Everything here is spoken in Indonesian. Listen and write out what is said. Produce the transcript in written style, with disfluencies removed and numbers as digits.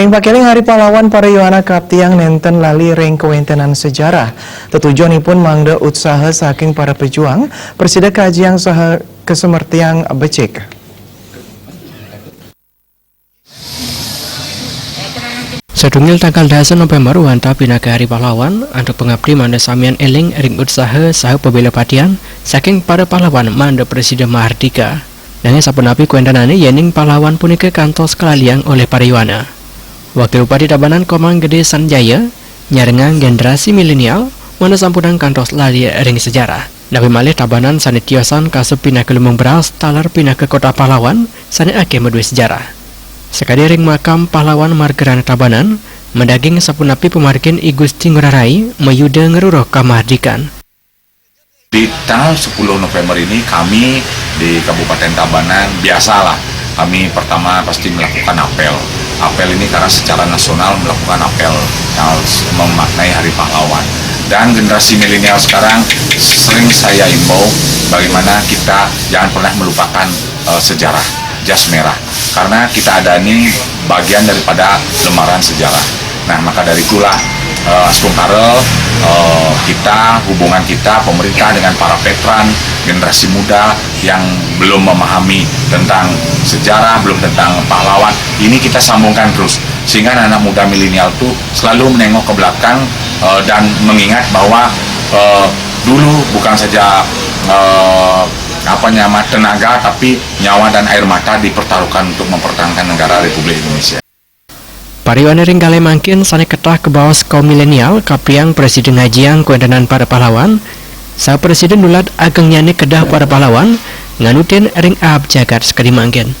Ring pakeling Hari Pahlawan Pariyuana Kaptiang nenten lali ring kewentenan sejarah. Tujuanipun mangda usaha saking para pejuang, persida kajian saha kesemertiang becik. Sedungil tanggal 10 November wanta pinaka Hari Pahlawan untuk pengabdi manda samian eling ring usaha saha pebela patian saking para pahlawan manda Presiden Mahardika. Nanging sapunapi kuentanane yening pahlawan punika kantos kelaliang oleh Pariyuana. Wakil Bupati Tabanan Komang Gede Sanjaya nyarengang generasi milenial mana sampunang kantos lali ring sejarah. Nabi malih Tabanan sanit tiosan kasep pindah ke Lumbung Beras talar pindah ke kota pahlawan sanit ake medue sejarah. Sekali ring makam pahlawan Margerana Tabanan mendaging sapunapi pemargin I Gusti Ngurarai mayuda ngeruroh kamardikan. Di tanggal 10 November ini kami di Kabupaten Tabanan biasalah kami pertama pasti melakukan apel. Apel ini karena secara nasional melakukan apel yang memaknai Hari Pahlawan. Dan generasi milenial sekarang sering saya imbau bagaimana kita jangan pernah melupakan sejarah jas merah. Karena kita ada ini bagian daripada lembaran sejarah. Nah maka dari itulah Aspung Karel, kita, hubungan kita, pemerintah dengan para veteran, generasi muda yang belum memahami tentang sejarah, belum tentang pahlawan, ini kita sambungkan terus. Sehingga anak muda milenial tuh selalu menengok ke belakang dan mengingat bahwa dulu bukan saja tenaga, tapi nyawa dan air mata dipertaruhkan untuk mempertahankan negara Republik Indonesia. Pariyuana ring kali mangkin sane ketah ke bawah kaum milenial kapiang Presiden ngajiang kuendanan para pahlawan. Sa Presiden nulat ageng nyane kedah para pahlawan nganutin ring ahab jagat sekali mangkin.